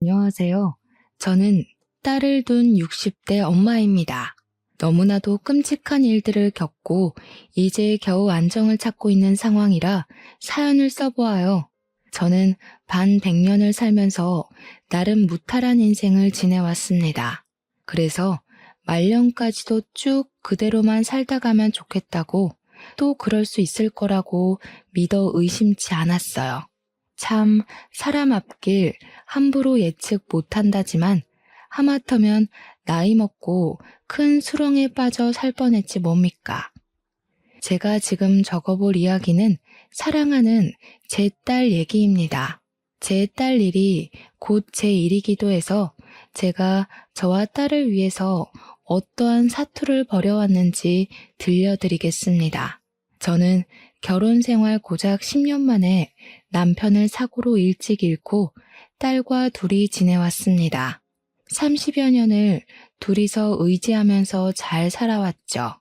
안녕하세요. 저는 딸을 둔 60대 엄마입니다. 너무나도 끔찍한 일들을 겪고 이제 겨우 안정을 찾고 있는 상황이라 사연을 써보아요. 저는 반백년을 살면서 나름 무탈한 인생을 지내왔습니다. 그래서 말년까지도 쭉 그대로만 살다 가면 좋겠다고 또 그럴 수 있을 거라고 믿어 의심치 않았어요. 참 사람 앞길 함부로 예측 못한다지만 하마터면 나이 먹고 큰 수렁에 빠져 살 뻔했지 뭡니까. 제가 지금 적어볼 이야기는 사랑하는 제 딸 얘기입니다. 제 딸 일이 곧 제 일이기도 해서 제가 저와 딸을 위해서 어떠한 사투를 벌여왔는지 들려드리겠습니다. 저는 결혼 생활 고작 10년 만에 남편을 사고로 일찍 잃고 딸과 둘이 지내왔습니다. 30여 년을 둘이서 의지하면서 잘 살아왔죠.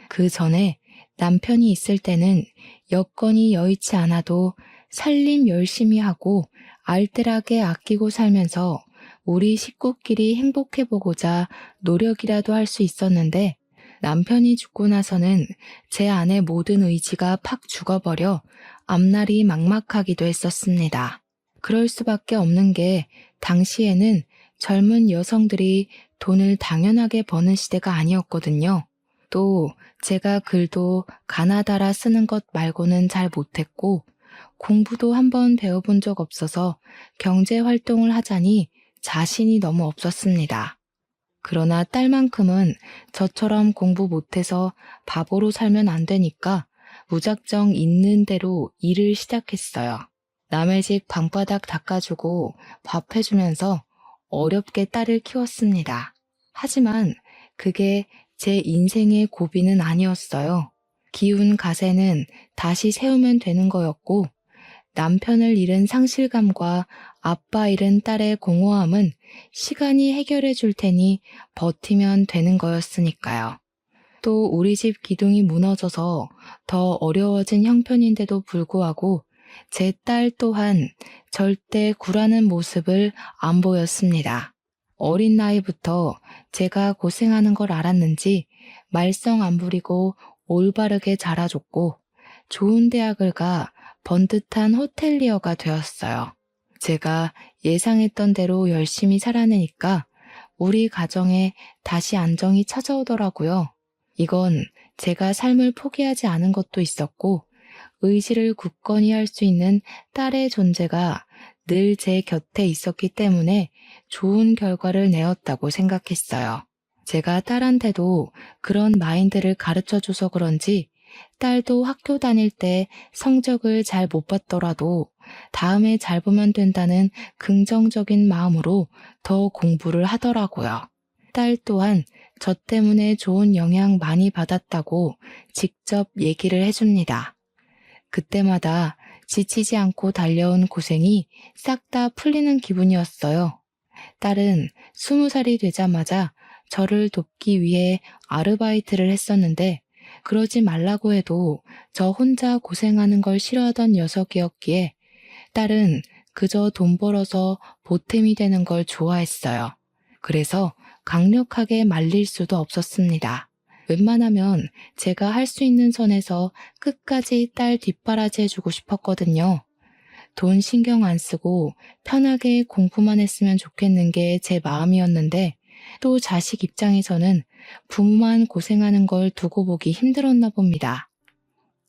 그 전에 남편이 있을 때는 여건이 여의치 않아도 살림 열심히 하고 알뜰하게 아끼고 살면서 우리 식구끼리 행복해보고자 노력이라도 할 수 있었는데 남편이 죽고 나서는 제 안의 모든 의지가 팍 죽어버려 앞날이 막막하기도 했었습니다. 그럴 수밖에 없는 게 당시에는 젊은 여성들이 돈을 당연하게 버는 시대가 아니었거든요. 또 제가 글도 가나다라 쓰는 것 말고는 잘 못했고 공부도 한번 배워본 적 없어서 경제 활동을 하자니 자신이 너무 없었습니다. 그러나 딸만큼은 저처럼 공부 못해서 바보로 살면 안 되니까 무작정 있는 대로 일을 시작했어요. 남의 집 방바닥 닦아주고 밥 해주면서 어렵게 딸을 키웠습니다. 하지만 그게 제 인생의 고비는 아니었어요. 기운 가세는 다시 세우면 되는 거였고 남편을 잃은 상실감과 아빠 잃은 딸의 공허함은 시간이 해결해 줄 테니 버티면 되는 거였으니까요. 또 우리 집 기둥이 무너져서 더 어려워진 형편인데도 불구하고 제 딸 또한 절대 굴하는 모습을 안 보였습니다. 어린 나이부터 제가 고생하는 걸 알았는지 말썽 안 부리고 올바르게 자라줬고 좋은 대학을 가 번듯한 호텔리어가 되었어요. 제가 예상했던 대로 열심히 살아내니까 우리 가정에 다시 안정이 찾아오더라고요. 이건 제가 삶을 포기하지 않은 것도 있었고 의지를 굳건히 할 수 있는 딸의 존재가 늘 제 곁에 있었기 때문에 좋은 결과를 내었다고 생각했어요. 제가 딸한테도 그런 마인드를 가르쳐줘서 그런지 딸도 학교 다닐 때 성적을 잘 못 봤더라도 다음에 잘 보면 된다는 긍정적인 마음으로 더 공부를 하더라고요. 딸 또한 저 때문에 좋은 영향 많이 받았다고 직접 얘기를 해줍니다. 그때마다 지치지 않고 달려온 고생이 싹 다 풀리는 기분이었어요. 딸은 20살이 되자마자 저를 돕기 위해 아르바이트를 했었는데 그러지 말라고 해도 저 혼자 고생하는 걸 싫어하던 녀석이었기에 딸은 그저 돈 벌어서 보탬이 되는 걸 좋아했어요. 그래서 강력하게 말릴 수도 없었습니다. 웬만하면 제가 할 수 있는 선에서 끝까지 딸 뒷바라지 해주고 싶었거든요. 돈 신경 안 쓰고 편하게 공부만 했으면 좋겠는 게 제 마음이었는데 또 자식 입장에서는 부모만 고생하는 걸 두고 보기 힘들었나 봅니다.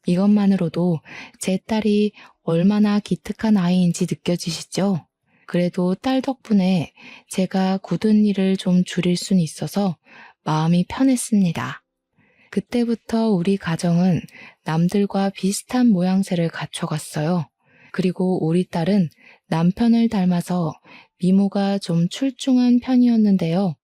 이것만으로도 제 딸이 얼마나 기특한 아이인지 느껴지시죠? 그래도 딸 덕분에 제가 굳은 일을 좀 줄일 순 있어서 마음이 편했습니다. 그때부터 우리 가정은 남들과 비슷한 모양새를 갖춰갔어요. 그리고 우리 딸은 남편을 닮아서 미모가 좀 출중한 편이었는데요.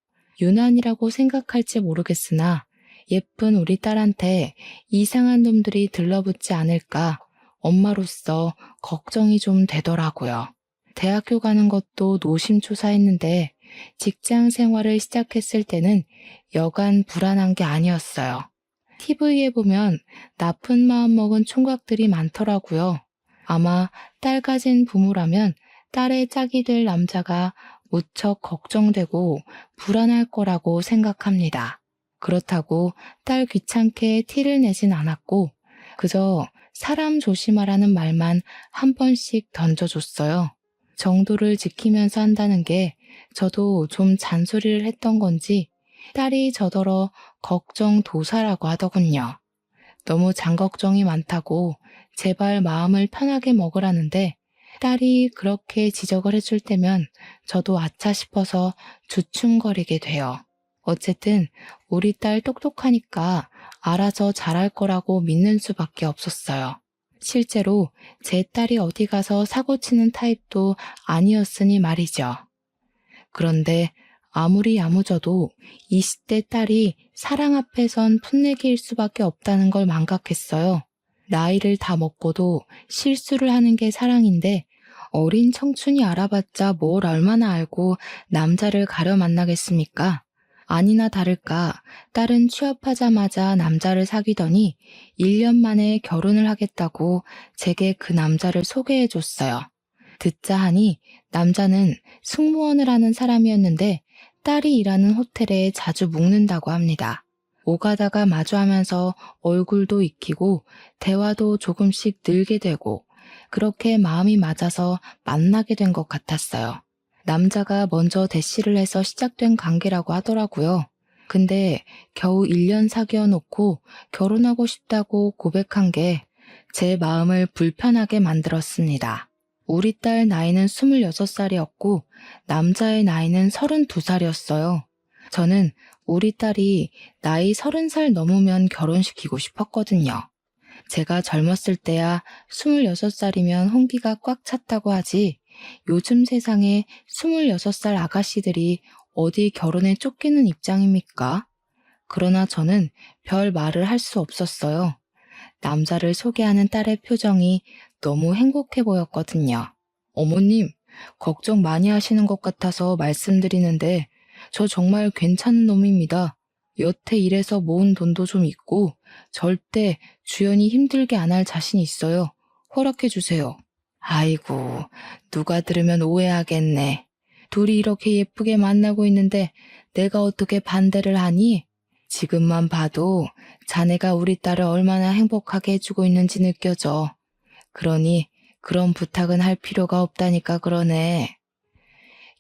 유난이라고 생각할지 모르겠으나 예쁜 우리 딸한테 이상한 놈들이 들러붙지 않을까 엄마로서 걱정이 좀 되더라고요. 대학교 가는 것도 노심초사했는데 직장 생활을 시작했을 때는 여간 불안한 게 아니었어요. TV에 보면 나쁜 마음 먹은 총각들이 많더라고요. 아마 딸 가진 부모라면 딸의 짝이 될 남자가 무척 걱정되고 불안할 거라고 생각합니다. 그렇다고 딸 귀찮게 티를 내진 않았고 그저 사람 조심하라는 말만 한 번씩 던져줬어요. 정도를 지키면서 한다는 게 저도 좀 잔소리를 했던 건지 딸이 저더러 걱정도사라고 하더군요. 너무 장걱정이 많다고 제발 마음을 편하게 먹으라는데 딸이 그렇게 지적을 해줄 때면 저도 아차 싶어서 주춤거리게 돼요. 어쨌든 우리 딸 똑똑하니까 알아서 잘할 거라고 믿는 수밖에 없었어요. 실제로 제 딸이 어디 가서 사고치는 타입도 아니었으니 말이죠. 그런데 아무리 야무져도 20대 딸이 사랑 앞에선 풋내기일 수밖에 없다는 걸 망각했어요. 나이를 다 먹고도 실수를 하는 게 사랑인데 어린 청춘이 알아봤자 뭘 얼마나 알고 남자를 가려 만나겠습니까? 아니나 다를까 딸은 취업하자마자 남자를 사귀더니 1년 만에 결혼을 하겠다고 제게 그 남자를 소개해줬어요. 듣자 하니 남자는 승무원을 하는 사람이었는데 딸이 일하는 호텔에 자주 묵는다고 합니다. 오가다가 마주하면서 얼굴도 익히고 대화도 조금씩 늘게 되고 그렇게 마음이 맞아서 만나게 된 것 같았어요. 남자가 먼저 대시를 해서 시작된 관계라고 하더라고요. 근데 겨우 1년 사귀어 놓고 결혼하고 싶다고 고백한 게 제 마음을 불편하게 만들었습니다. 우리 딸 나이는 26살이었고 남자의 나이는 32살이었어요. 저는 우리 딸이 나이 30살 넘으면 결혼시키고 싶었거든요. 제가 젊었을 때야 26살이면 홍기가 꽉 찼다고 하지 요즘 세상에 26살 아가씨들이 어디 결혼에 쫓기는 입장입니까? 그러나 저는 별 말을 할 수 없었어요. 남자를 소개하는 딸의 표정이 너무 행복해 보였거든요. 어머님, 걱정 많이 하시는 것 같아서 말씀드리는데 저 정말 괜찮은 놈입니다. 여태 일해서 모은 돈도 좀 있고 절대 주연이 힘들게 안 할 자신 있어요. 허락해 주세요. 아이고, 누가 들으면 오해하겠네. 둘이 이렇게 예쁘게 만나고 있는데 내가 어떻게 반대를 하니? 지금만 봐도 자네가 우리 딸을 얼마나 행복하게 해주고 있는지 느껴져. 그러니 그런 부탁은 할 필요가 없다니까 그러네.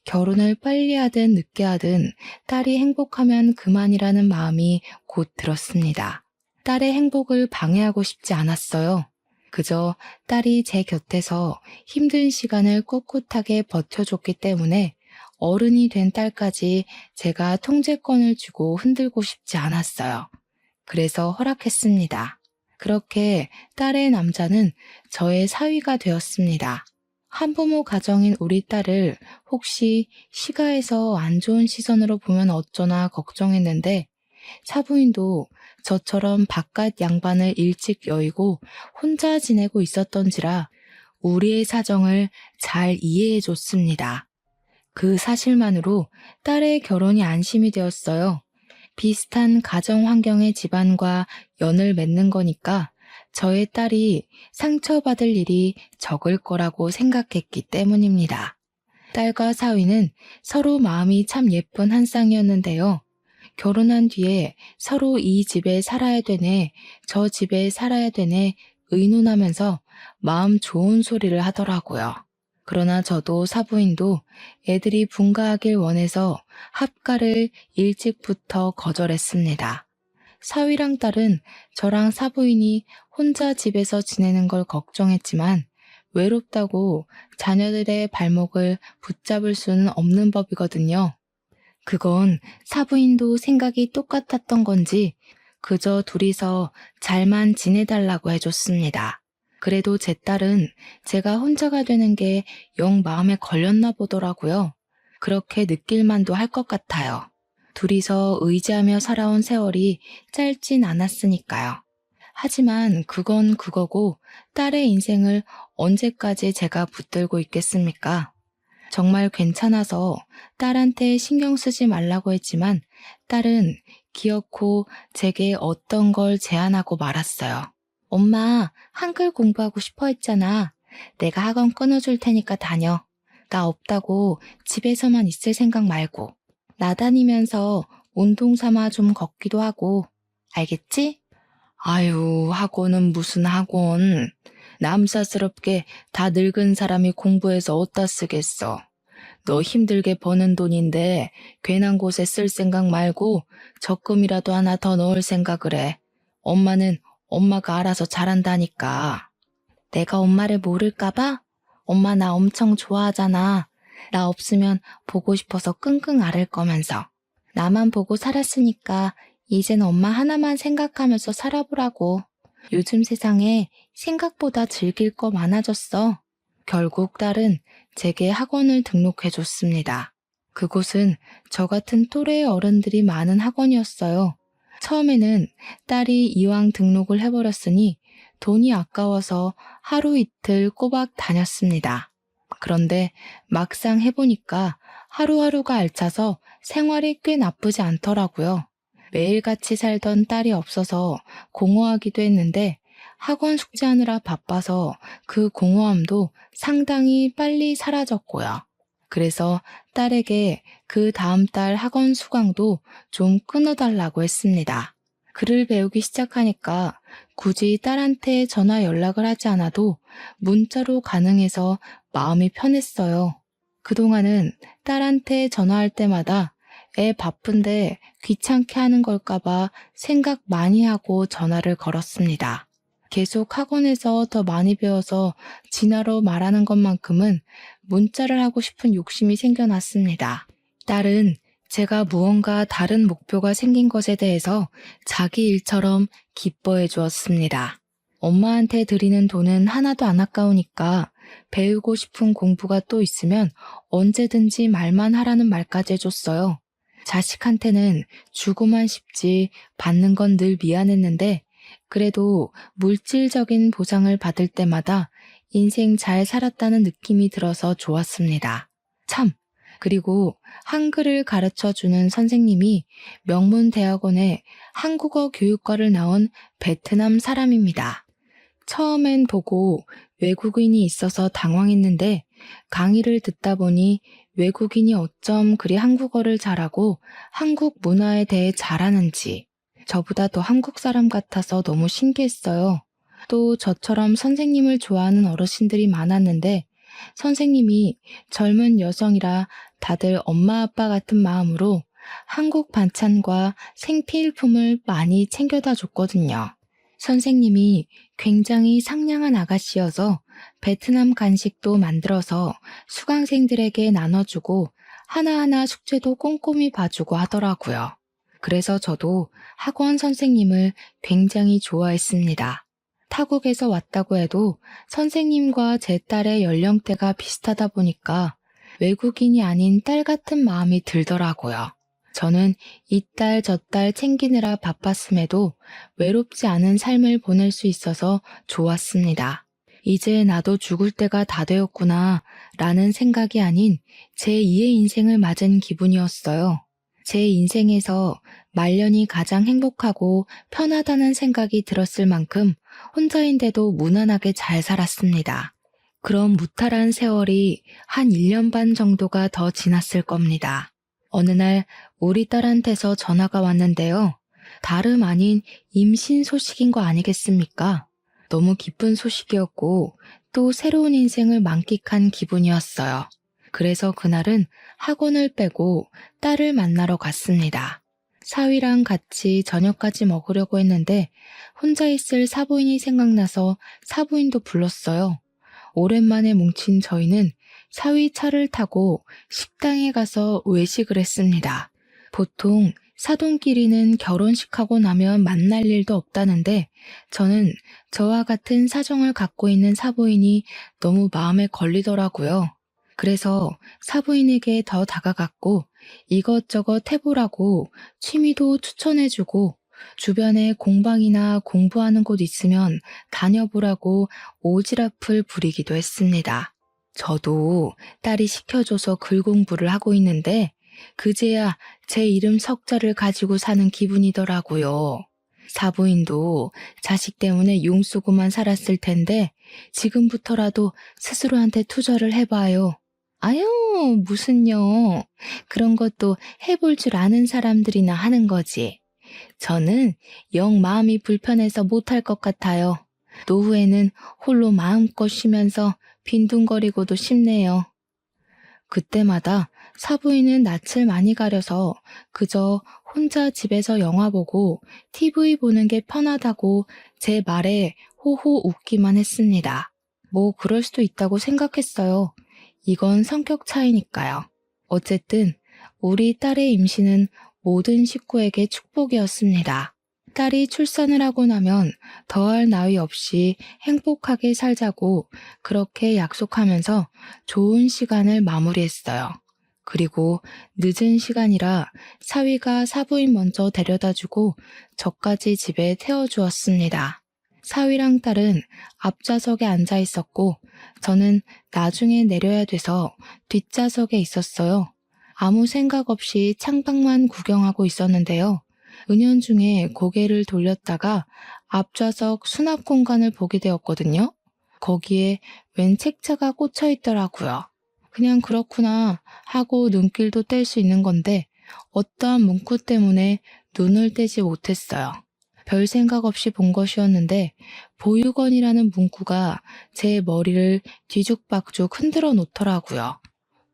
결혼을 빨리 하든 늦게 하든 딸이 행복하면 그만이라는 마음이 곧 들었습니다. 딸의 행복을 방해하고 싶지 않았어요. 그저 딸이 제 곁에서 힘든 시간을 꿋꿋하게 버텨줬기 때문에 어른이 된 딸까지 제가 통제권을 주고 흔들고 싶지 않았어요. 그래서 허락했습니다. 그렇게 딸의 남자는 저의 사위가 되었습니다. 한부모 가정인 우리 딸을 혹시 시가에서 안 좋은 시선으로 보면 어쩌나 걱정했는데 사부인도 저처럼 바깥 양반을 일찍 여의고 혼자 지내고 있었던지라 우리의 사정을 잘 이해해 줬습니다. 그 사실만으로 딸의 결혼이 안심이 되었어요. 비슷한 가정 환경의 집안과 연을 맺는 거니까 저의 딸이 상처받을 일이 적을 거라고 생각했기 때문입니다. 딸과 사위는 서로 마음이 참 예쁜 한 쌍이었는데요. 결혼한 뒤에 서로 이 집에 살아야 되네, 저 집에 살아야 되네 의논하면서 마음 좋은 소리를 하더라고요. 그러나 저도 사부인도 애들이 분가하길 원해서 합가를 일찍부터 거절했습니다. 사위랑 딸은 저랑 사부인이 혼자 집에서 지내는 걸 걱정했지만 외롭다고 자녀들의 발목을 붙잡을 수는 없는 법이거든요. 그건 사부인도 생각이 똑같았던 건지 그저 둘이서 잘만 지내달라고 해줬습니다. 그래도 제 딸은 제가 혼자가 되는 게 영 마음에 걸렸나 보더라고요. 그렇게 느낄만도 할 것 같아요. 둘이서 의지하며 살아온 세월이 짧진 않았으니까요. 하지만 그건 그거고 딸의 인생을 언제까지 제가 붙들고 있겠습니까? 정말 괜찮아서 딸한테 신경 쓰지 말라고 했지만 딸은 기어코 제게 어떤 걸 제안하고 말았어요. 엄마, 한글 공부하고 싶어 했잖아. 내가 학원 끊어줄 테니까 다녀. 나 없다고 집에서만 있을 생각 말고 나 다니면서 운동 삼아 좀 걷기도 하고. 알겠지? 아유, 학원은 무슨 학원. 남사스럽게 다 늙은 사람이 공부해서 어디다 쓰겠어. 너 힘들게 버는 돈인데 괜한 곳에 쓸 생각 말고 적금이라도 하나 더 넣을 생각을 해. 엄마는 엄마가 알아서 잘한다니까. 내가 엄마를 모를까봐? 엄마 나 엄청 좋아하잖아. 나 없으면 보고 싶어서 끙끙 앓을 거면서. 나만 보고 살았으니까 이젠 엄마 하나만 생각하면서 살아보라고. 요즘 세상에 생각보다 즐길 거 많아졌어. 결국 딸은 제게 학원을 등록해줬습니다. 그곳은 저 같은 또래의 어른들이 많은 학원이었어요. 처음에는 딸이 이왕 등록을 해버렸으니 돈이 아까워서 하루 이틀 꼬박 다녔습니다. 그런데 막상 해보니까 하루하루가 알차서 생활이 꽤 나쁘지 않더라고요. 매일같이 살던 딸이 없어서 공허하기도 했는데 학원 숙제하느라 바빠서 그 공허함도 상당히 빨리 사라졌고요. 그래서 딸에게 그 다음 달 학원 수강도 좀 끊어달라고 했습니다. 글을 배우기 시작하니까 굳이 딸한테 전화 연락을 하지 않아도 문자로 가능해서 마음이 편했어요. 그동안은 딸한테 전화할 때마다 애 바쁜데 귀찮게 하는 걸까봐 생각 많이 하고 전화를 걸었습니다. 계속 학원에서 더 많이 배워서 진화로 말하는 것만큼은 문자를 하고 싶은 욕심이 생겨났습니다. 딸은 제가 무언가 다른 목표가 생긴 것에 대해서 자기 일처럼 기뻐해 주었습니다. 엄마한테 드리는 돈은 하나도 안 아까우니까 배우고 싶은 공부가 또 있으면 언제든지 말만 하라는 말까지 해줬어요. 자식한테는 주고만 싶지 받는 건 늘 미안했는데 그래도 물질적인 보상을 받을 때마다 인생 잘 살았다는 느낌이 들어서 좋았습니다. 참! 그리고 한글을 가르쳐주는 선생님이 명문대학원의 한국어 교육과를 나온 베트남 사람입니다. 처음엔 보고 외국인이 있어서 당황했는데 강의를 듣다 보니 외국인이 어쩜 그리 한국어를 잘하고 한국 문화에 대해 잘하는지 저보다 더 한국 사람 같아서 너무 신기했어요. 또 저처럼 선생님을 좋아하는 어르신들이 많았는데 선생님이 젊은 여성이라 다들 엄마 아빠 같은 마음으로 한국 반찬과 생필품을 많이 챙겨다 줬거든요. 선생님이 굉장히 상냥한 아가씨여서 베트남 간식도 만들어서 수강생들에게 나눠주고 하나하나 숙제도 꼼꼼히 봐주고 하더라고요. 그래서 저도 학원 선생님을 굉장히 좋아했습니다. 타국에서 왔다고 해도 선생님과 제 딸의 연령대가 비슷하다 보니까 외국인이 아닌 딸 같은 마음이 들더라고요. 저는 이 딸 저 딸 챙기느라 바빴음에도 외롭지 않은 삶을 보낼 수 있어서 좋았습니다. 이제 나도 죽을 때가 다 되었구나 라는 생각이 아닌 제2의 인생을 맞은 기분이었어요. 제 인생에서 말년이 가장 행복하고 편하다는 생각이 들었을 만큼 혼자인데도 무난하게 잘 살았습니다. 그럼 무탈한 세월이 한 1년 반 정도가 더 지났을 겁니다. 어느 날 우리 딸한테서 전화가 왔는데요. 다름 아닌 임신 소식인 거 아니겠습니까? 너무 기쁜 소식이었고 또 새로운 인생을 만끽한 기분이었어요. 그래서 그날은 학원을 빼고 딸을 만나러 갔습니다. 사위랑 같이 저녁까지 먹으려고 했는데 혼자 있을 사부인이 생각나서 사부인도 불렀어요. 오랜만에 뭉친 저희는 사위 차를 타고 식당에 가서 외식을 했습니다. 보통 사돈끼리는 결혼식하고 나면 만날 일도 없다는데 저는 저와 같은 사정을 갖고 있는 사부인이 너무 마음에 걸리더라고요. 그래서 사부인에게 더 다가갔고 이것저것 해보라고 취미도 추천해주고 주변에 공방이나 공부하는 곳 있으면 다녀보라고 오지랖을 부리기도 했습니다. 저도 딸이 시켜줘서 글 공부를 하고 있는데 그제야 제 이름 석자를 가지고 사는 기분이더라고요. 사부인도 자식 때문에 용쓰고만 살았을 텐데 지금부터라도 스스로한테 투자를 해봐요. 아유, 무슨요. 그런 것도 해볼 줄 아는 사람들이나 하는 거지. 저는 영 마음이 불편해서 못할 것 같아요. 노후에는 홀로 마음껏 쉬면서 빈둥거리고도 싶네요. 그때마다 사부인은 낯을 많이 가려서 그저 혼자 집에서 영화 보고 TV 보는 게 편하다고 제 말에 호호 웃기만 했습니다. 뭐 그럴 수도 있다고 생각했어요. 이건 성격 차이니까요. 어쨌든 우리 딸의 임신은 모든 식구에게 축복이었습니다. 딸이 출산을 하고 나면 더할 나위 없이 행복하게 살자고 그렇게 약속하면서 좋은 시간을 마무리했어요. 그리고 늦은 시간이라 사위가 사부인 먼저 데려다주고 저까지 집에 태워주었습니다. 사위랑 딸은 앞좌석에 앉아 있었고 저는 나중에 내려야 돼서 뒷좌석에 있었어요. 아무 생각 없이 창밖만 구경하고 있었는데요. 은연중에 고개를 돌렸다가 앞좌석 수납 공간을 보게 되었거든요. 거기에 웬 책자가 꽂혀 있더라고요. 그냥 그렇구나 하고 눈길도 뗄 수 있는 건데 어떠한 문구 때문에 눈을 떼지 못했어요. 별 생각 없이 본 것이었는데 보육원이라는 문구가 제 머리를 뒤죽박죽 흔들어 놓더라고요.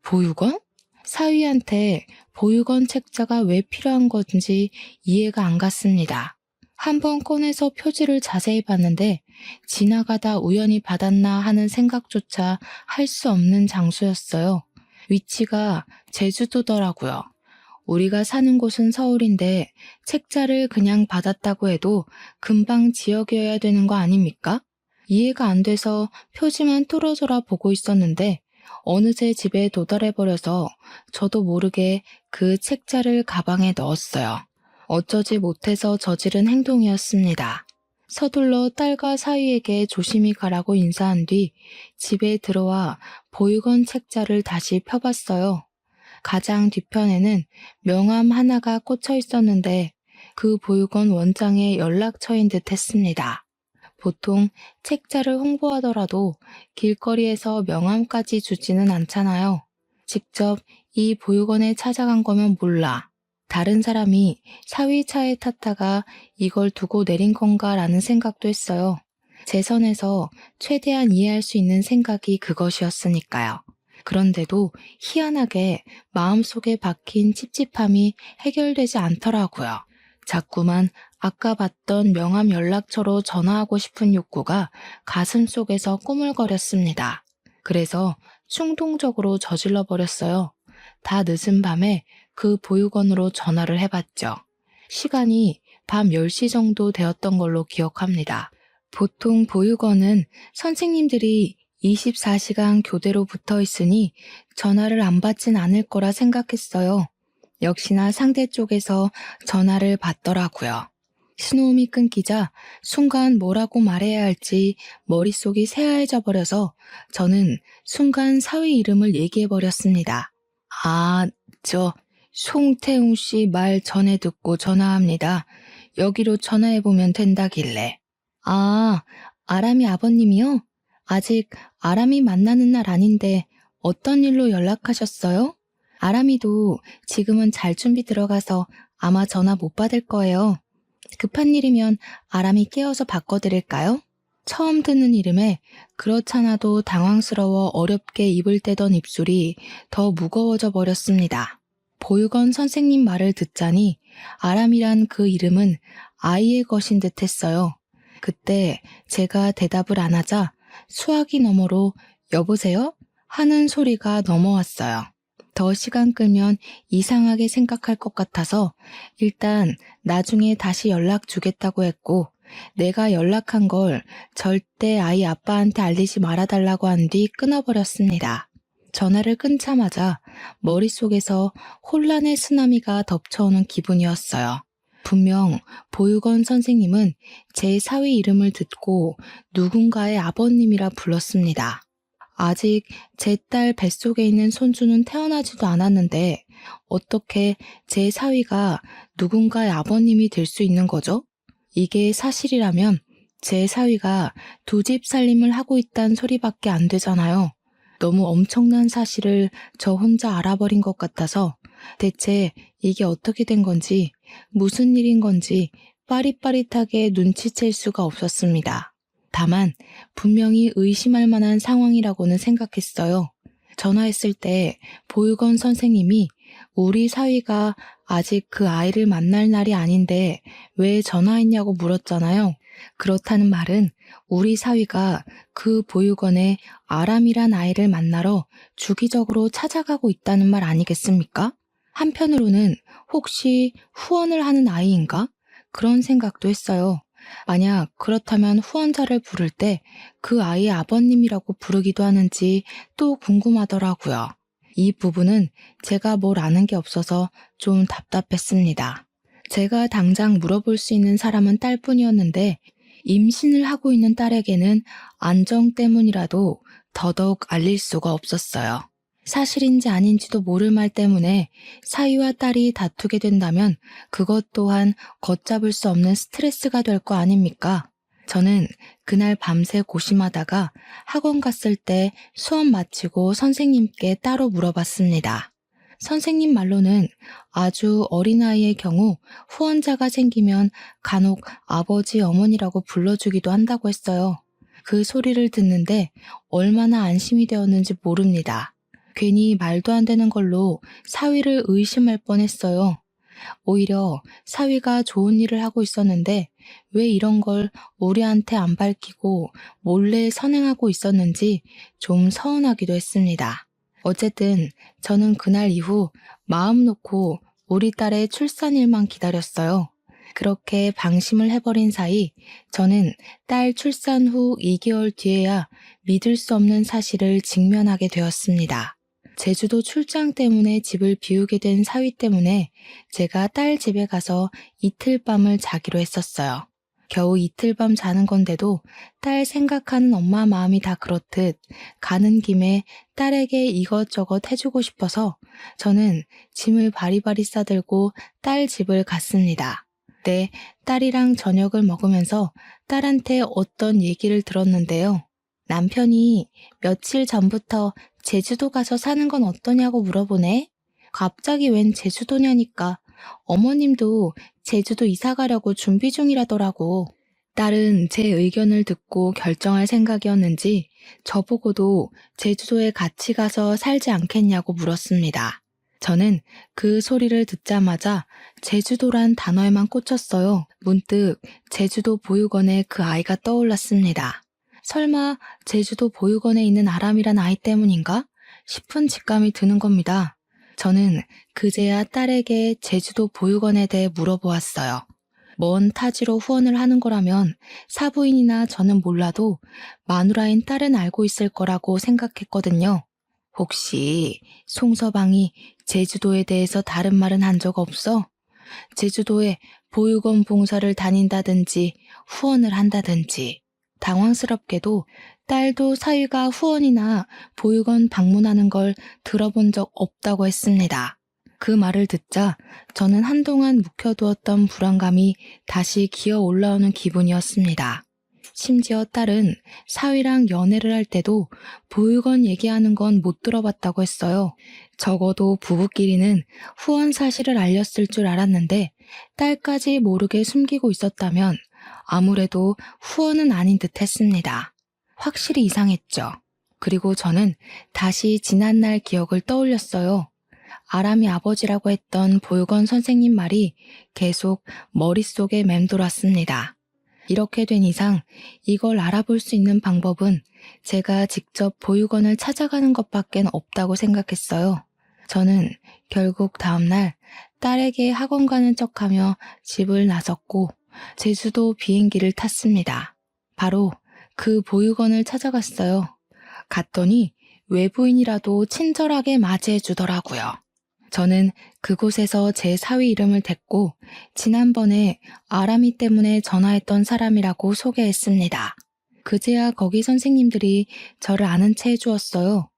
보육원? 사위한테 보육원 책자가 왜 필요한 건지 이해가 안 갔습니다. 한번 꺼내서 표지를 자세히 봤는데 지나가다 우연히 받았나 하는 생각조차 할 수 없는 장소였어요. 위치가 제주도더라고요. 우리가 사는 곳은 서울인데 책자를 그냥 받았다고 해도 금방 지역이어야 되는 거 아닙니까? 이해가 안 돼서 표지만 뚫어져라 보고 있었는데 어느새 집에 도달해버려서 저도 모르게 그 책자를 가방에 넣었어요. 어쩌지 못해서 저지른 행동이었습니다. 서둘러 딸과 사위에게 조심히 가라고 인사한 뒤 집에 들어와 보육원 책자를 다시 펴봤어요. 가장 뒤편에는 명함 하나가 꽂혀 있었는데 그 보육원 원장의 연락처인 듯 했습니다. 보통 책자를 홍보하더라도 길거리에서 명함까지 주지는 않잖아요. 직접 이 보육원에 찾아간 거면 몰라. 다른 사람이 사위차에 탔다가 이걸 두고 내린 건가라는 생각도 했어요. 제 선에서 최대한 이해할 수 있는 생각이 그것이었으니까요. 그런데도 희한하게 마음속에 박힌 찝찝함이 해결되지 않더라고요. 자꾸만 아까 봤던 명함 연락처로 전화하고 싶은 욕구가 가슴속에서 꾸물거렸습니다. 그래서 충동적으로 저질러 버렸어요. 다 늦은 밤에 그 보육원으로 전화를 해봤죠. 시간이 밤 10시 정도 되었던 걸로 기억합니다. 보통 보육원은 선생님들이 24시간 교대로 붙어 있으니 전화를 안 받진 않을 거라 생각했어요. 역시나 상대 쪽에서 전화를 받더라고요. 신호음이 끊기자 순간 뭐라고 말해야 할지 머릿속이 새하얘져 버려서 저는 순간 사위 이름을 얘기해 버렸습니다. 아, 저 송태웅 씨 말 전에 듣고 전화합니다. 여기로 전화해 보면 된다길래. 아, 아람이 아버님이요? 아직 아람이 만나는 날 아닌데 어떤 일로 연락하셨어요? 아람이도 지금은 잘 준비 들어가서 아마 전화 못 받을 거예요. 급한 일이면 아람이 깨워서 바꿔드릴까요? 처음 듣는 이름에 그렇잖아도 당황스러워 어렵게 입을 떼던 입술이 더 무거워져 버렸습니다. 보육원 선생님 말을 듣자니 아람이란 그 이름은 아이의 것인 듯 했어요. 그때 제가 대답을 안 하자 수화기 너머로 여보세요? 하는 소리가 넘어왔어요. 더 시간 끌면 이상하게 생각할 것 같아서 일단 나중에 다시 연락 주겠다고 했고 내가 연락한 걸 절대 아이 아빠한테 알리지 말아달라고 한 뒤 끊어버렸습니다. 전화를 끊자마자 머릿속에서 혼란의 쓰나미가 덮쳐오는 기분이었어요. 분명 보육원 선생님은 제 사위 이름을 듣고 누군가의 아버님이라 불렀습니다. 아직 제 딸 뱃속에 있는 손주는 태어나지도 않았는데 어떻게 제 사위가 누군가의 아버님이 될 수 있는 거죠? 이게 사실이라면 제 사위가 두 집 살림을 하고 있다는 소리밖에 안 되잖아요. 너무 엄청난 사실을 저 혼자 알아버린 것 같아서 대체 이게 어떻게 된 건지, 무슨 일인 건지 빠릿빠릿하게 눈치챌 수가 없었습니다. 다만 분명히 의심할 만한 상황이라고는 생각했어요. 전화했을 때 보육원 선생님이 우리 사위가 아직 그 아이를 만날 날이 아닌데 왜 전화했냐고 물었잖아요. 그렇다는 말은 우리 사위가 그 보육원에 아람이란 아이를 만나러 주기적으로 찾아가고 있다는 말 아니겠습니까? 한편으로는 혹시 후원을 하는 아이인가? 그런 생각도 했어요. 만약 그렇다면 후원자를 부를 때 그 아이의 아버님이라고 부르기도 하는지 또 궁금하더라고요. 이 부분은 제가 뭘 아는 게 없어서 좀 답답했습니다. 제가 당장 물어볼 수 있는 사람은 딸뿐이었는데 임신을 하고 있는 딸에게는 안정 때문이라도 더더욱 알릴 수가 없었어요. 사실인지 아닌지도 모를 말 때문에 사위와 딸이 다투게 된다면 그것 또한 걷잡을 수 없는 스트레스가 될 거 아닙니까? 저는 그날 밤새 고심하다가 학원 갔을 때 수업 마치고 선생님께 따로 물어봤습니다. 선생님 말로는 아주 어린아이의 경우 후원자가 생기면 간혹 아버지, 어머니라고 불러주기도 한다고 했어요. 그 소리를 듣는데 얼마나 안심이 되었는지 모릅니다. 괜히 말도 안 되는 걸로 사위를 의심할 뻔했어요. 오히려 사위가 좋은 일을 하고 있었는데 왜 이런 걸 우리한테 안 밝히고 몰래 선행하고 있었는지 좀 서운하기도 했습니다. 어쨌든 저는 그날 이후 마음 놓고 우리 딸의 출산일만 기다렸어요. 그렇게 방심을 해버린 사이 저는 딸 출산 후 2개월 뒤에야 믿을 수 없는 사실을 직면하게 되었습니다. 제주도 출장 때문에 집을 비우게 된 사위 때문에 제가 딸 집에 가서 이틀 밤을 자기로 했었어요. 겨우 이틀 밤 자는 건데도 딸 생각하는 엄마 마음이 다 그렇듯 가는 김에 딸에게 이것저것 해주고 싶어서 저는 짐을 바리바리 싸들고 딸 집을 갔습니다. 그때 딸이랑 저녁을 먹으면서 딸한테 어떤 얘기를 들었는데요. 남편이 며칠 전부터 제주도 가서 사는 건 어떠냐고 물어보네. 갑자기 웬 제주도냐니까. 어머님도 제주도 이사 가려고 준비 중이라더라고. 딸은 제 의견을 듣고 결정할 생각이었는지 저보고도 제주도에 같이 가서 살지 않겠냐고 물었습니다. 저는 그 소리를 듣자마자 제주도란 단어에만 꽂혔어요. 문득 제주도 보육원에 그 아이가 떠올랐습니다. 설마 제주도 보육원에 있는 아람이란 아이 때문인가 싶은 직감이 드는 겁니다. 저는 그제야 딸에게 제주도 보육원에 대해 물어보았어요. 먼 타지로 후원을 하는 거라면 사부인이나 저는 몰라도 마누라인 딸은 알고 있을 거라고 생각했거든요. 혹시 송서방이 제주도에 대해서 다른 말은 한 적 없어? 제주도에 보육원 봉사를 다닌다든지 후원을 한다든지. 당황스럽게도 딸도 사위가 후원이나 보육원 방문하는 걸 들어본 적 없다고 했습니다. 그 말을 듣자 저는 한동안 묵혀두었던 불안감이 다시 기어 올라오는 기분이었습니다. 심지어 딸은 사위랑 연애를 할 때도 보육원 얘기하는 건 못 들어봤다고 했어요. 적어도 부부끼리는 후원 사실을 알렸을 줄 알았는데 딸까지 모르게 숨기고 있었다면 아무래도 후원은 아닌 듯 했습니다. 확실히 이상했죠. 그리고 저는 다시 지난날 기억을 떠올렸어요. 아람이 아버지라고 했던 보육원 선생님 말이 계속 머릿속에 맴돌았습니다. 이렇게 된 이상 이걸 알아볼 수 있는 방법은 제가 직접 보육원을 찾아가는 것밖엔 없다고 생각했어요. 저는 결국 다음날 딸에게 학원 가는 척하며 집을 나섰고 제주도 비행기를 탔습니다. 바로 그 보육원을 찾아갔어요. 갔더니 외부인이라도 친절하게 맞이해 주더라고요. 저는 그곳에서 제 사위 이름을 댔고 지난번에 아람이 때문에 전화했던 사람이라고 소개했습니다. 그제야 거기 선생님들이 저를 아는 채 해주었어요.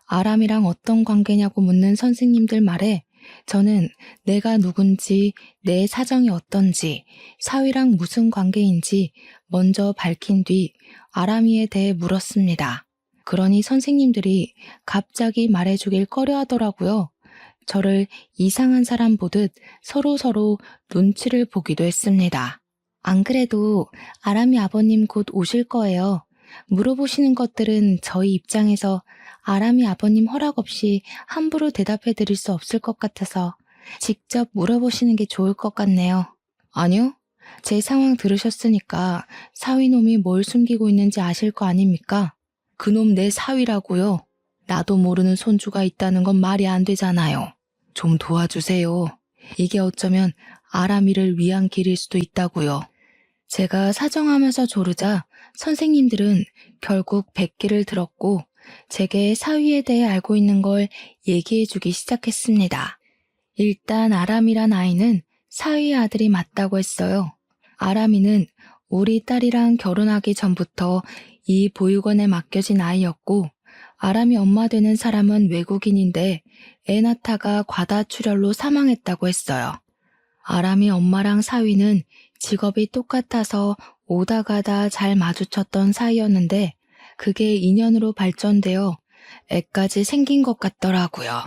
아람이랑 어떤 관계냐고 묻는 선생님들 말에 저는 내가 누군지, 내 사정이 어떤지, 사위랑 무슨 관계인지 먼저 밝힌 뒤 아람이에 대해 물었습니다. 그러니 선생님들이 갑자기 말해주길 꺼려 하더라고요. 저를 이상한 사람 보듯 서로서로 눈치를 보기도 했습니다. 안 그래도 아람이 아버님 곧 오실 거예요. 물어보시는 것들은 저희 입장에서 아람이 아버님 허락 없이 함부로 대답해 드릴 수 없을 것 같아서 직접 물어보시는 게 좋을 것 같네요. 아니요. 제 상황 들으셨으니까 사위놈이 뭘 숨기고 있는지 아실 거 아닙니까? 그놈 내 사위라고요. 나도 모르는 손주가 있다는 건 말이 안 되잖아요. 좀 도와주세요. 이게 어쩌면 아람이를 위한 길일 수도 있다고요. 제가 사정하면서 조르자 선생님들은 결국 백기를 들었고 제게 사위에 대해 알고 있는 걸 얘기해주기 시작했습니다. 일단 아람이란 아이는 사위의 아들이 맞다고 했어요. 아람이는 우리 딸이랑 결혼하기 전부터 이 보육원에 맡겨진 아이였고 아람이 엄마 되는 사람은 외국인인데 애 낳다가 과다출혈로 사망했다고 했어요. 아람이 엄마랑 사위는 직업이 똑같아서 오다 가다 잘 마주쳤던 사이였는데 그게 인연으로 발전되어 애까지 생긴 것 같더라고요.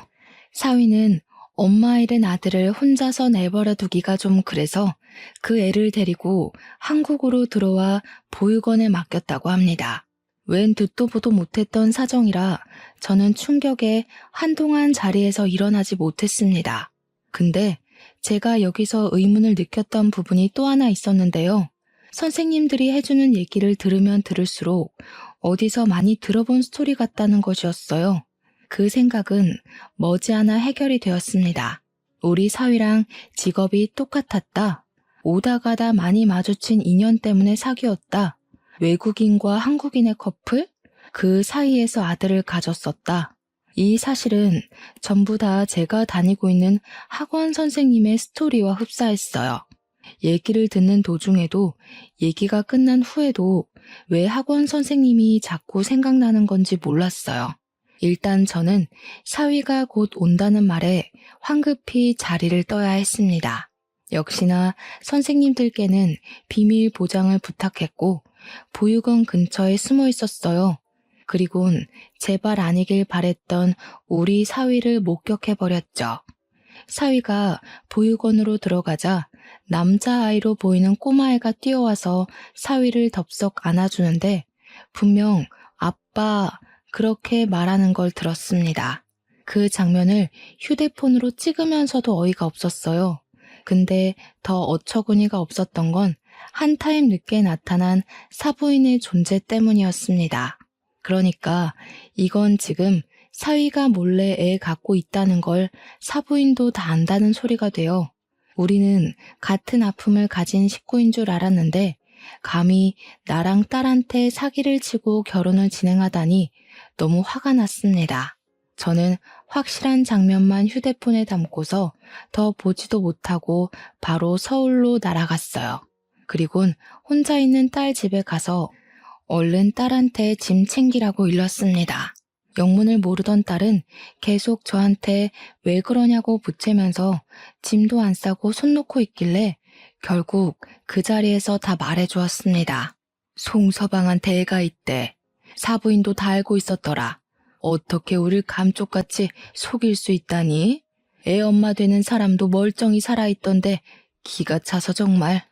사위는 엄마 잃은 아들을 혼자서 내버려 두기가 좀 그래서 그 애를 데리고 한국으로 들어와 보육원에 맡겼다고 합니다. 웬 듣도 보도 못했던 사정이라 저는 충격에 한동안 자리에서 일어나지 못했습니다. 근데 제가 여기서 의문을 느꼈던 부분이 또 하나 있었는데요. 선생님들이 해주는 얘기를 들으면 들을수록 어디서 많이 들어본 스토리 같다는 것이었어요. 그 생각은 머지않아 해결이 되었습니다. 우리 사위랑 직업이 똑같았다. 오다 가다 많이 마주친 인연 때문에 사귀었다. 외국인과 한국인의 커플? 그 사이에서 아들을 가졌었다. 이 사실은 전부 다 제가 다니고 있는 학원 선생님의 스토리와 흡사했어요. 얘기를 듣는 도중에도 얘기가 끝난 후에도 왜 학원 선생님이 자꾸 생각나는 건지 몰랐어요. 일단 저는 사위가 곧 온다는 말에 황급히 자리를 떠야 했습니다. 역시나 선생님들께는 비밀 보장을 부탁했고 보육원 근처에 숨어 있었어요. 그리곤 제발 아니길 바랬던 우리 사위를 목격해버렸죠. 사위가 보육원으로 들어가자 남자아이로 보이는 꼬마애가 뛰어와서 사위를 덥석 안아주는데 분명 아빠 그렇게 말하는 걸 들었습니다. 그 장면을 휴대폰으로 찍으면서도 어이가 없었어요. 근데 더 어처구니가 없었던 건 한 타임 늦게 나타난 사부인의 존재 때문이었습니다. 그러니까 이건 지금 사위가 몰래 애 갖고 있다는 걸 사부인도 다 안다는 소리가 되어 우리는 같은 아픔을 가진 식구인 줄 알았는데 감히 나랑 딸한테 사기를 치고 결혼을 진행하다니 너무 화가 났습니다. 저는 확실한 장면만 휴대폰에 담고서 더 보지도 못하고 바로 서울로 날아갔어요. 그리곤 혼자 있는 딸 집에 가서 얼른 딸한테 짐 챙기라고 일렀습니다. 영문을 모르던 딸은 계속 저한테 왜 그러냐고 붙이면서 짐도 안 싸고 손 놓고 있길래 결국 그 자리에서 다 말해주었습니다. 송서방한테 애가 있대. 사부인도 다 알고 있었더라. 어떻게 우릴 감쪽같이 속일 수 있다니? 애 엄마 되는 사람도 멀쩡히 살아있던데 기가 차서 정말.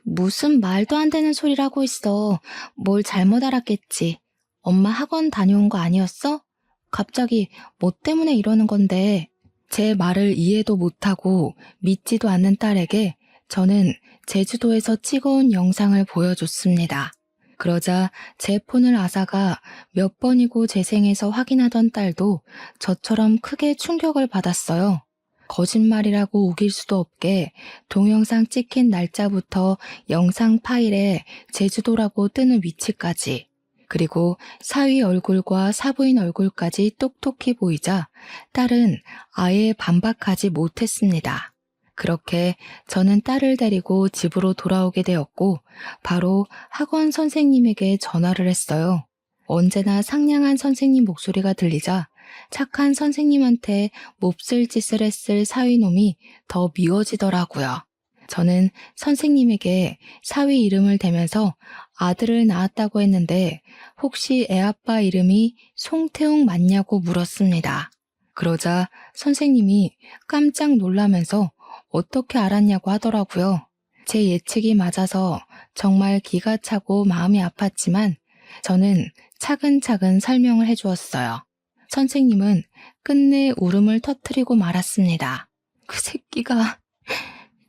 무슨 말도 안 되는 소리라고 있어. 뭘 잘못 알았겠지. 엄마 학원 다녀온 거 아니었어? 갑자기 뭐 때문에 이러는 건데. 제 말을 이해도 못하고 믿지도 않는 딸에게 저는 제주도에서 찍어온 영상을 보여줬습니다. 그러자 제 폰을 아사가 몇 번이고 재생해서 확인하던 딸도 저처럼 크게 충격을 받았어요. 거짓말이라고 우길 수도 없게 동영상 찍힌 날짜부터 영상 파일에 제주도라고 뜨는 위치까지 그리고 사위 얼굴과 사부인 얼굴까지 똑똑히 보이자 딸은 아예 반박하지 못했습니다. 그렇게 저는 딸을 데리고 집으로 돌아오게 되었고 바로 학원 선생님에게 전화를 했어요. 언제나 상냥한 선생님 목소리가 들리자 착한 선생님한테 몹쓸 짓을 했을 사위놈이 더 미워지더라고요. 저는 선생님에게 사위 이름을 대면서 아들을 낳았다고 했는데 혹시 애아빠 이름이 송태웅 맞냐고 물었습니다. 그러자 선생님이 깜짝 놀라면서 어떻게 알았냐고 하더라고요. 제 예측이 맞아서 정말 기가 차고 마음이 아팠지만 저는 차근차근 설명을 해주었어요. 선생님은 끝내 울음을 터뜨리고 말았습니다. 그 새끼가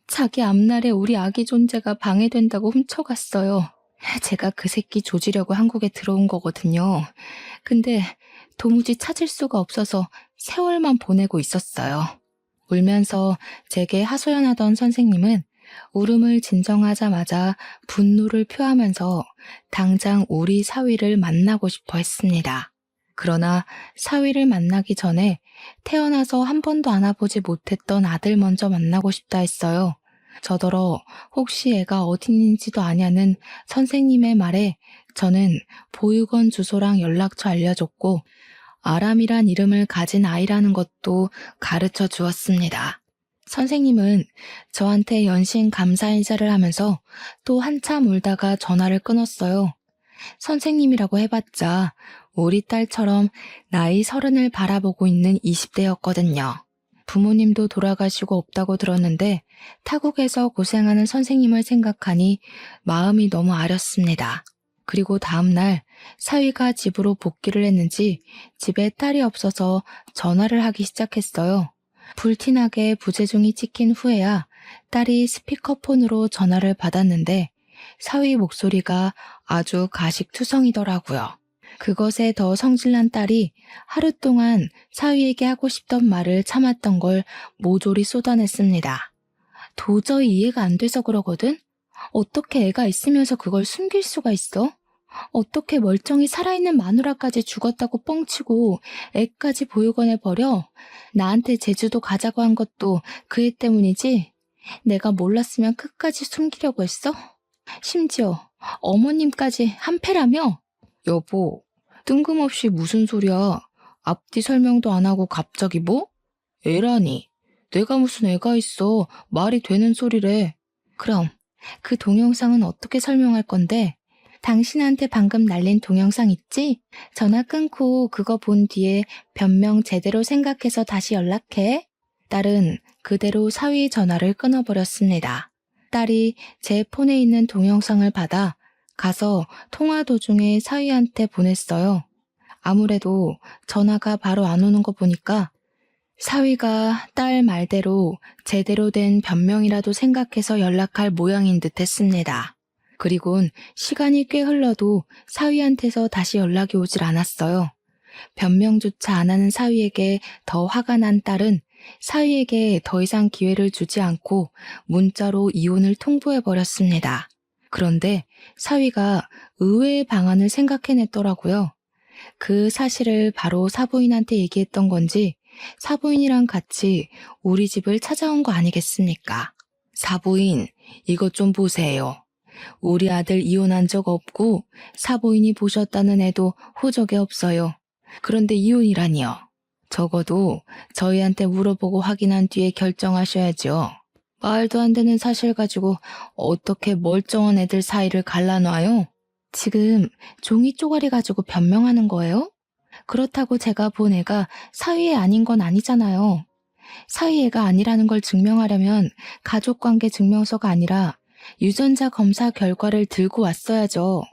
자기 앞날에 우리 아기 존재가 방해된다고 훔쳐갔어요. 제가 그 새끼 조지려고 한국에 들어온 거거든요. 근데 도무지 찾을 수가 없어서 세월만 보내고 있었어요. 울면서 제게 하소연하던 선생님은 울음을 진정하자마자 분노를 표하면서 당장 우리 사위를 만나고 싶어 했습니다. 그러나 사위를 만나기 전에 태어나서 한 번도 안아보지 못했던 아들 먼저 만나고 싶다 했어요. 저더러 혹시 애가 어딨는지도 아냐는 선생님의 말에 저는 보육원 주소랑 연락처 알려줬고 아람이란 이름을 가진 아이라는 것도 가르쳐 주었습니다. 선생님은 저한테 연신 감사 인사를 하면서 또 한참 울다가 전화를 끊었어요. 선생님이라고 해봤자 우리 딸처럼 나이 30을 바라보고 있는 20대였거든요. 부모님도 돌아가시고 없다고 들었는데 타국에서 고생하는 선생님을 생각하니 마음이 너무 아렸습니다. 그리고 다음날 사위가 집으로 복귀를 했는지 집에 딸이 없어서 전화를 하기 시작했어요. 불티나게 부재중이 찍힌 후에야 딸이 스피커폰으로 전화를 받았는데 사위 목소리가 아주 가식투성이더라고요. 그것에 더 성질난 딸이 하루 동안 사위에게 하고 싶던 말을 참았던 걸 모조리 쏟아냈습니다. 도저히 이해가 안 돼서 그러거든? 어떻게 애가 있으면서 그걸 숨길 수가 있어? 어떻게 멀쩡히 살아있는 마누라까지 죽었다고 뻥치고 애까지 보육원에 버려? 나한테 제주도 가자고 한 것도 그 애 때문이지? 내가 몰랐으면 끝까지 숨기려고 했어? 심지어 어머님까지 한패라며? 여보, 뜬금없이 무슨 소리야? 앞뒤 설명도 안 하고 갑자기 뭐? 애라니. 내가 무슨 애가 있어. 말이 되는 소리래. 그럼 그 동영상은 어떻게 설명할 건데? 당신한테 방금 날린 동영상 있지? 전화 끊고 그거 본 뒤에 변명 제대로 생각해서 다시 연락해. 딸은 그대로 사위 전화를 끊어버렸습니다. 딸이 제 폰에 있는 동영상을 받아 가서 통화 도중에 사위한테 보냈어요. 아무래도 전화가 바로 안 오는 거 보니까 사위가 딸 말대로 제대로 된 변명이라도 생각해서 연락할 모양인 듯 했습니다. 그리곤 시간이 꽤 흘러도 사위한테서 다시 연락이 오질 않았어요. 변명조차 안 하는 사위에게 더 화가 난 딸은 사위에게 더 이상 기회를 주지 않고 문자로 이혼을 통보해버렸습니다. 그런데 사위가 의외의 방안을 생각해냈더라고요. 그 사실을 바로 사부인한테 얘기했던 건지 사부인이랑 같이 우리 집을 찾아온 거 아니겠습니까? 사부인, 이것 좀 보세요. 우리 아들 이혼한 적 없고 사부인이 보셨다는 애도 호적에 없어요. 그런데 이혼이라니요. 적어도 저희한테 물어보고 확인한 뒤에 결정하셔야죠. 말도 안 되는 사실 가지고 어떻게 멀쩡한 애들 사이를 갈라놔요? 지금 종이 쪼가리 가지고 변명하는 거예요? 그렇다고 제가 본 애가 사위애 아닌 건 아니잖아요. 사위애가 아니라는 걸 증명하려면 가족관계 증명서가 아니라 유전자 검사 결과를 들고 왔어야죠.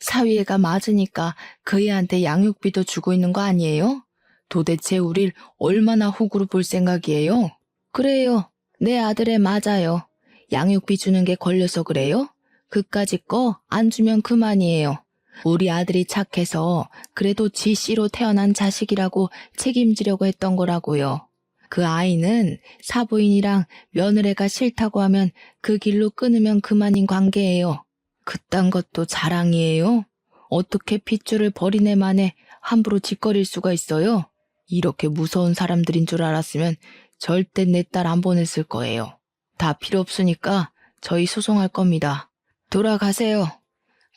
사위애가 맞으니까 그 애한테 양육비도 주고 있는 거 아니에요? 도대체 우릴 얼마나 호구로 볼 생각이에요? 그래요. 내 아들애 맞아요. 양육비 주는 게 걸려서 그래요? 그까짓 거 안 주면 그만이에요. 우리 아들이 착해서 그래도 지 씨로 태어난 자식이라고 책임지려고 했던 거라고요. 그 아이는 사부인이랑 며느리가 싫다고 하면 그 길로 끊으면 그만인 관계예요. 그딴 것도 자랑이에요? 어떻게 핏줄을 버린 애만에 함부로 짓거릴 수가 있어요? 이렇게 무서운 사람들인 줄 알았으면 절대 내 딸 안 보냈을 거예요. 다 필요 없으니까 저희 소송할 겁니다. 돌아가세요.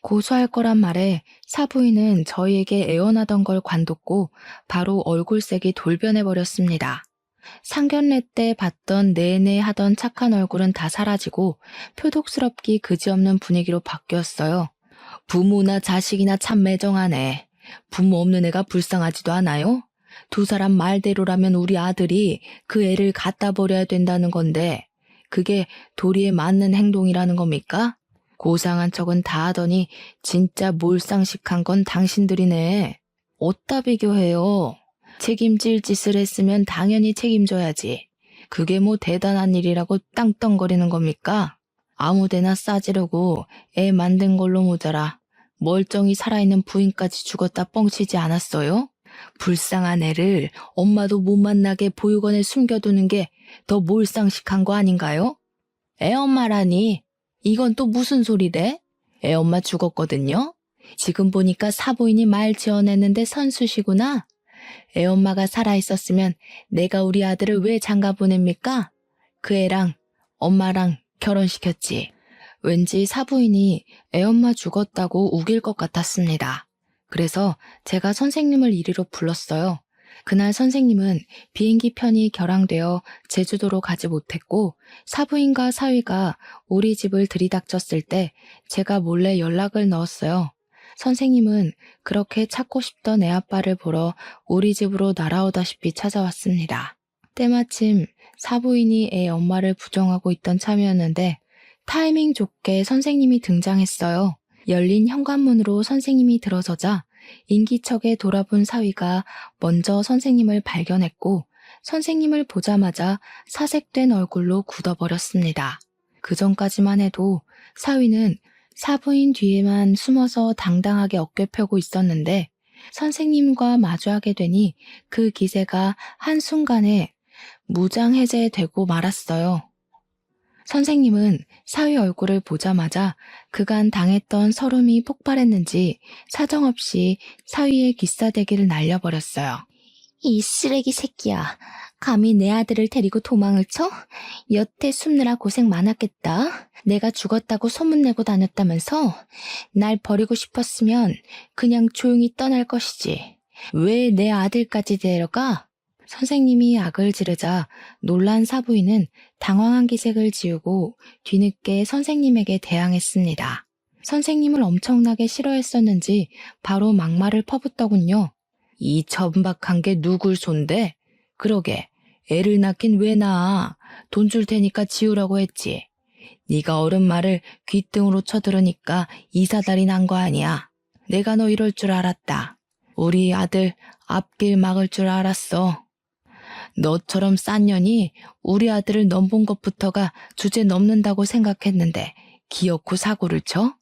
고소할 거란 말에 사부인은 저희에게 애원하던 걸 관뒀고 바로 얼굴색이 돌변해버렸습니다. 상견례 때 봤던 내내 하던 착한 얼굴은 다 사라지고 표독스럽기 그지없는 분위기로 바뀌었어요. 부모나 자식이나 참 매정하네. 부모 없는 애가 불쌍하지도 않아요? 두 사람 말대로라면 우리 아들이 그 애를 갖다 버려야 된다는 건데 그게 도리에 맞는 행동이라는 겁니까? 고상한 척은 다 하더니 진짜 몰상식한 건 당신들이네. 어디다 비교해요? 책임질 짓을 했으면 당연히 책임져야지. 그게 뭐 대단한 일이라고 땅떵거리는 겁니까? 아무데나 싸지르고 애 만든 걸로 모자라 멀쩡히 살아있는 부인까지 죽었다 뻥치지 않았어요? 불쌍한 애를 엄마도 못 만나게 보육원에 숨겨두는 게 더 몰상식한 거 아닌가요? 애 엄마라니 이건 또 무슨 소리래? 애 엄마 죽었거든요? 지금 보니까 사부인이 말 지어냈는데 선수시구나? 애 엄마가 살아있었으면 내가 우리 아들을 왜 장가 보냅니까? 그 애랑 엄마랑 결혼시켰지. 왠지 사부인이 애엄마 죽었다고 우길 것 같았습니다. 그래서 제가 선생님을 이리로 불렀어요. 그날 선생님은 비행기 편이 결항되어 제주도로 가지 못했고 사부인과 사위가 우리 집을 들이닥쳤을 때 제가 몰래 연락을 넣었어요. 선생님은 그렇게 찾고 싶던 애 아빠를 보러 우리 집으로 날아오다시피 찾아왔습니다. 때마침 사부인이 애 엄마를 부정하고 있던 참이었는데 타이밍 좋게 선생님이 등장했어요. 열린 현관문으로 선생님이 들어서자 인기척에 돌아본 사위가 먼저 선생님을 발견했고 선생님을 보자마자 사색된 얼굴로 굳어버렸습니다. 그 전까지만 해도 사위는 사부인 뒤에만 숨어서 당당하게 어깨 펴고 있었는데 선생님과 마주하게 되니 그 기세가 한순간에 무장해제되고 말았어요. 선생님은 사위 얼굴을 보자마자 그간 당했던 서름이 폭발했는지 사정없이 사위의 귀싸대기를 날려버렸어요. 이 쓰레기 새끼야. 감히 내 아들을 데리고 도망을 쳐? 여태 숨느라 고생 많았겠다. 내가 죽었다고 소문내고 다녔다면서? 날 버리고 싶었으면 그냥 조용히 떠날 것이지. 왜 내 아들까지 데려가? 선생님이 악을 지르자 놀란 사부인은 당황한 기색을 지우고 뒤늦게 선생님에게 대항했습니다. 선생님을 엄청나게 싫어했었는지 바로 막말을 퍼붓더군요. 이 천박한 게 누굴 손대? 그러게 애를 낳긴 왜 낳아? 돈 줄 테니까 지우라고 했지. 네가 어른 말을 귓등으로 쳐들으니까 이사달이 난 거 아니야. 내가 너 이럴 줄 알았다. 우리 아들 앞길 막을 줄 알았어. 너처럼 싼 년이 우리 아들을 넘본 것부터가 주제 넘는다고 생각했는데 기어코 사고를 쳐?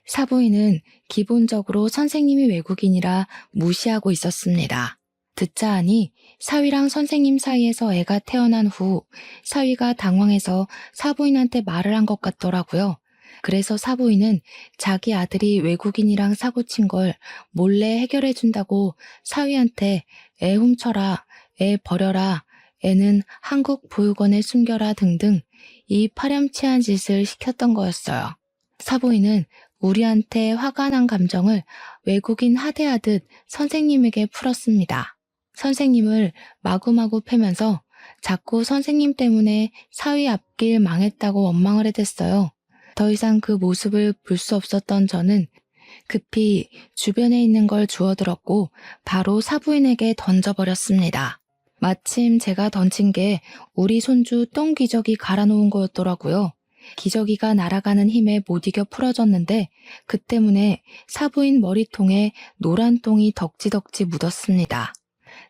사부인은 기본적으로 선생님이 외국인이라 무시하고 있었습니다. 듣자 하니 사위랑 선생님 사이에서 애가 태어난 후 사위가 당황해서 사부인한테 말을 한 것 같더라고요. 그래서 사부인은 자기 아들이 외국인이랑 사고친 걸 몰래 해결해준다고 사위한테 애 훔쳐라, 애 버려라, 애는 한국 보육원에 숨겨라 등등 이 파렴치한 짓을 시켰던 거였어요. 사부인은 우리한테 화가 난 감정을 외국인 하대하듯 선생님에게 풀었습니다. 선생님을 마구마구 패면서 자꾸 선생님 때문에 사위 앞길 망했다고 원망을 해댔어요. 더 이상 그 모습을 볼 수 없었던 저는 급히 주변에 있는 걸 주워들었고 바로 사부인에게 던져버렸습니다. 마침 제가 던진 게 우리 손주 똥기저귀 갈아놓은 거였더라고요. 기저귀가 날아가는 힘에 못 이겨 풀어졌는데 그 때문에 사부인 머리통에 노란 똥이 덕지덕지 묻었습니다.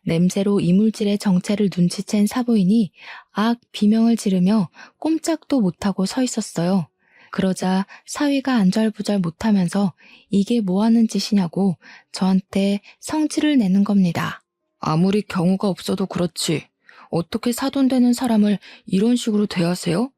냄새로 이물질의 정체를 눈치챈 사부인이 악 비명을 지르며 꼼짝도 못하고 서 있었어요. 그러자 사위가 안절부절 못하면서 이게 뭐하는 짓이냐고 저한테 성질을 내는 겁니다. 아무리 경우가 없어도 그렇지 어떻게 사돈되는 사람을 이런 식으로 대하세요?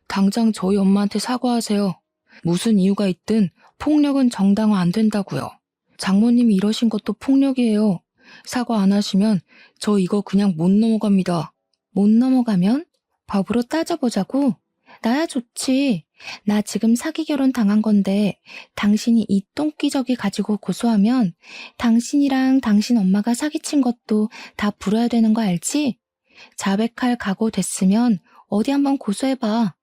당장 저희 엄마한테 사과하세요. 무슨 이유가 있든 폭력은 정당화 안 된다고요. 장모님이 이러신 것도 폭력이에요. 사과 안 하시면 저 이거 그냥 못 넘어갑니다. 못 넘어가면? 법으로 따져보자고? 나야 좋지. 나 지금 사기 결혼 당한 건데 당신이 이 똥기저귀 가지고 고소하면 당신이랑 당신 엄마가 사기친 것도 다 불어야 되는 거 알지? 자백할 각오 됐으면 어디 한번 고소해봐.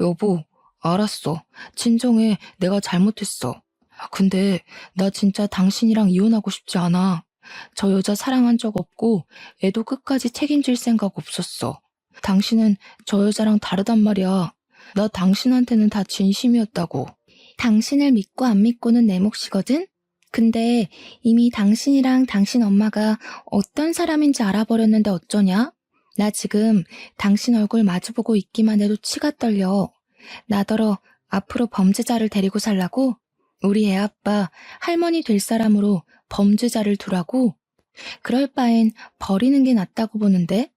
여보, 알았어. 진정해. 내가 잘못했어. 근데 나 진짜 당신이랑 이혼하고 싶지 않아. 저 여자 사랑한 적 없고 애도 끝까지 책임질 생각 없었어. 당신은 저 여자랑 다르단 말이야. 나 당신한테는 다 진심이었다고. 당신을 믿고 안 믿고는 내 몫이거든? 근데 이미 당신이랑 당신 엄마가 어떤 사람인지 알아버렸는데 어쩌냐? 나 지금 당신 얼굴 마주보고 있기만 해도 치가 떨려. 나더러 앞으로 범죄자를 데리고 살라고? 우리 애 아빠 할머니 될 사람으로 범죄자를 두라고? 그럴 바엔 버리는 게 낫다고 보는데?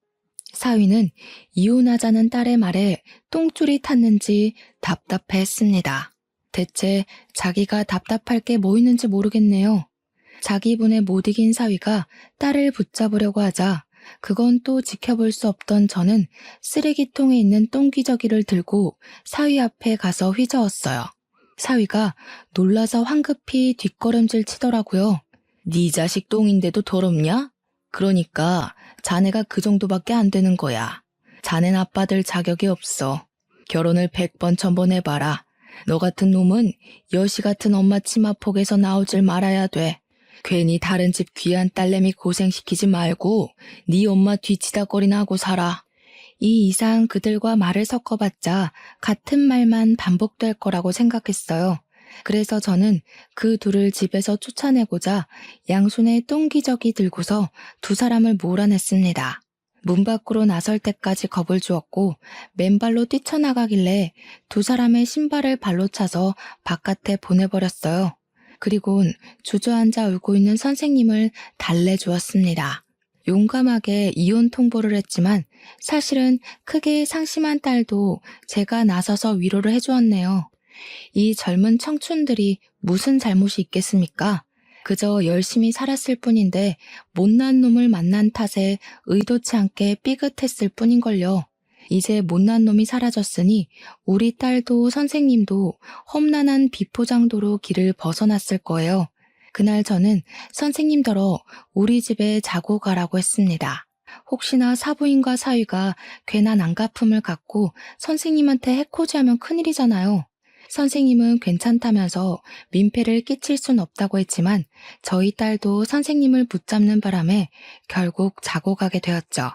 사위는 이혼하자는 딸의 말에 똥줄이 탔는지 답답해했습니다. 대체 자기가 답답할 게 뭐 있는지 모르겠네요. 자기 분에 못 이긴 사위가 딸을 붙잡으려고 하자 그건 또 지켜볼 수 없던 저는 쓰레기통에 있는 똥기저귀를 들고 사위 앞에 가서 휘저었어요. 사위가 놀라서 황급히 뒷걸음질 치더라고요. 네 자식 똥인데도 더럽냐? 그러니까 자네가 그 정도밖에 안 되는 거야. 자넨 아빠들 자격이 없어. 결혼을 100번 1000번 해봐라. 너 같은 놈은 여시 같은 엄마 치마폭에서 나오질 말아야 돼. 괜히 다른 집 귀한 딸내미 고생시키지 말고 네 엄마 뒤치다거리나 하고 살아. 이 이상 그들과 말을 섞어봤자 같은 말만 반복될 거라고 생각했어요. 그래서 저는 그 둘을 집에서 쫓아내고자 양손에 똥기저귀 들고서 두 사람을 몰아냈습니다. 문 밖으로 나설 때까지 겁을 주었고 맨발로 뛰쳐나가길래 두 사람의 신발을 발로 차서 바깥에 보내버렸어요. 그리곤 주저앉아 울고 있는 선생님을 달래주었습니다. 용감하게 이혼 통보를 했지만 사실은 크게 상심한 딸도 제가 나서서 위로를 해주었네요. 이 젊은 청춘들이 무슨 잘못이 있겠습니까? 그저 열심히 살았을 뿐인데 못난 놈을 만난 탓에 의도치 않게 삐끗했을 뿐인걸요. 이제 못난 놈이 사라졌으니 우리 딸도 선생님도 험난한 비포장도로 길을 벗어났을 거예요. 그날 저는 선생님더러 우리 집에 자고 가라고 했습니다. 혹시나 사부인과 사위가 괜한 안갚음을 갖고 선생님한테 해코지하면 큰일이잖아요. 선생님은 괜찮다면서 민폐를 끼칠 순 없다고 했지만 저희 딸도 선생님을 붙잡는 바람에 결국 자고 가게 되었죠.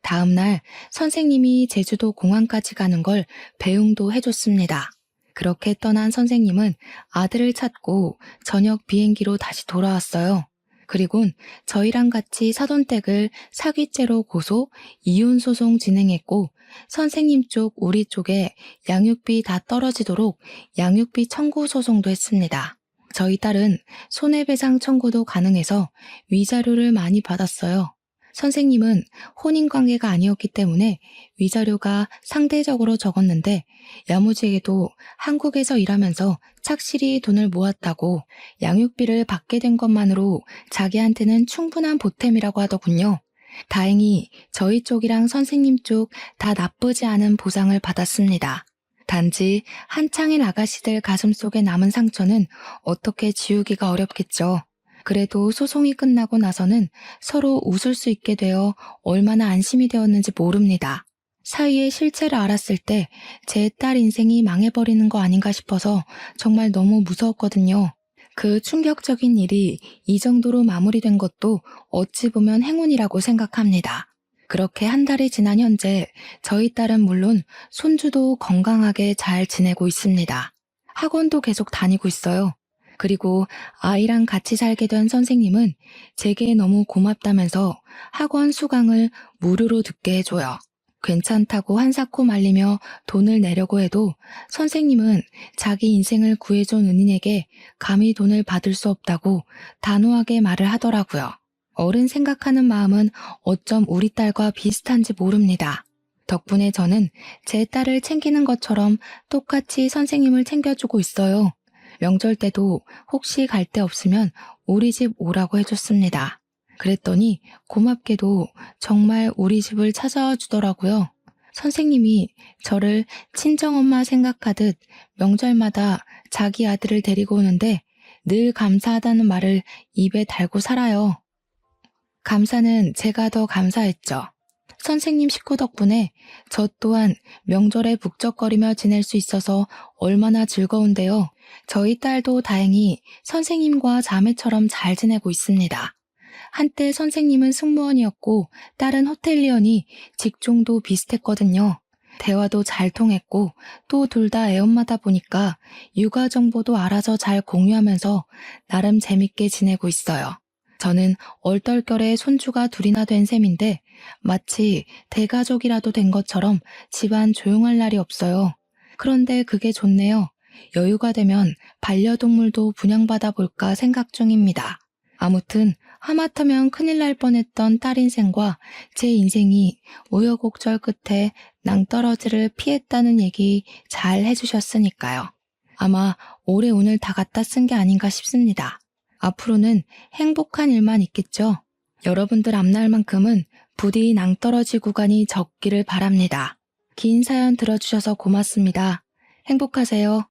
다음 날 선생님이 제주도 공항까지 가는 걸 배웅도 해줬습니다. 그렇게 떠난 선생님은 아들을 찾고 저녁 비행기로 다시 돌아왔어요. 그리곤 저희랑 같이 사돈댁을 사기죄로 고소, 이혼소송 진행했고 선생님 쪽, 우리 쪽에 양육비 다 떨어지도록 양육비 청구 소송도 했습니다. 저희 딸은 손해배상 청구도 가능해서 위자료를 많이 받았어요. 선생님은 혼인관계가 아니었기 때문에 위자료가 상대적으로 적었는데 야무지게도 한국에서 일하면서 착실히 돈을 모았다고 양육비를 받게 된 것만으로 자기한테는 충분한 보탬이라고 하더군요. 다행히 저희 쪽이랑 선생님 쪽 다 나쁘지 않은 보상을 받았습니다. 단지 한창일 아가씨들 가슴속에 남은 상처는 어떻게 지우기가 어렵겠죠. 그래도 소송이 끝나고 나서는 서로 웃을 수 있게 되어 얼마나 안심이 되었는지 모릅니다. 사위의 실체를 알았을 때 제 딸 인생이 망해버리는 거 아닌가 싶어서 정말 너무 무서웠거든요. 그 충격적인 일이 이 정도로 마무리된 것도 어찌 보면 행운이라고 생각합니다. 그렇게 한 달이 지난 현재 저희 딸은 물론 손주도 건강하게 잘 지내고 있습니다. 학원도 계속 다니고 있어요. 그리고 아이랑 같이 살게 된 선생님은 제게 너무 고맙다면서 학원 수강을 무료로 듣게 해줘요. 괜찮다고 한사코 말리며 돈을 내려고 해도 선생님은 자기 인생을 구해준 은인에게 감히 돈을 받을 수 없다고 단호하게 말을 하더라고요. 어른 생각하는 마음은 어쩜 우리 딸과 비슷한지 모릅니다. 덕분에 저는 제 딸을 챙기는 것처럼 똑같이 선생님을 챙겨주고 있어요. 명절 때도 혹시 갈 데 없으면 우리 집 오라고 해줬습니다. 그랬더니 고맙게도 정말 우리 집을 찾아와 주더라고요. 선생님이 저를 친정엄마 생각하듯 명절마다 자기 아들을 데리고 오는데 늘 감사하다는 말을 입에 달고 살아요. 감사는 제가 더 감사했죠. 선생님 식구 덕분에 저 또한 명절에 북적거리며 지낼 수 있어서 얼마나 즐거운데요. 저희 딸도 다행히 선생님과 자매처럼 잘 지내고 있습니다. 한때 선생님은 승무원이었고 딸은 호텔리언이 직종도 비슷했거든요. 대화도 잘 통했고 또 둘 다 애엄마다 보니까 육아 정보도 알아서 잘 공유하면서 나름 재밌게 지내고 있어요. 저는 얼떨결에 손주가 둘이나 된 셈인데 마치 대가족이라도 된 것처럼 집안 조용할 날이 없어요. 그런데 그게 좋네요. 여유가 되면 반려동물도 분양받아 볼까 생각 중입니다. 아무튼 하마터면 큰일 날 뻔했던 딸 인생과 제 인생이 우여곡절 끝에 낭떠러지를 피했다는 얘기 잘 해주셨으니까요. 아마 올해 오늘 다 갖다 쓴 게 아닌가 싶습니다. 앞으로는 행복한 일만 있겠죠. 여러분들 앞날만큼은 부디 낭떠러지 구간이 적기를 바랍니다. 긴 사연 들어주셔서 고맙습니다. 행복하세요.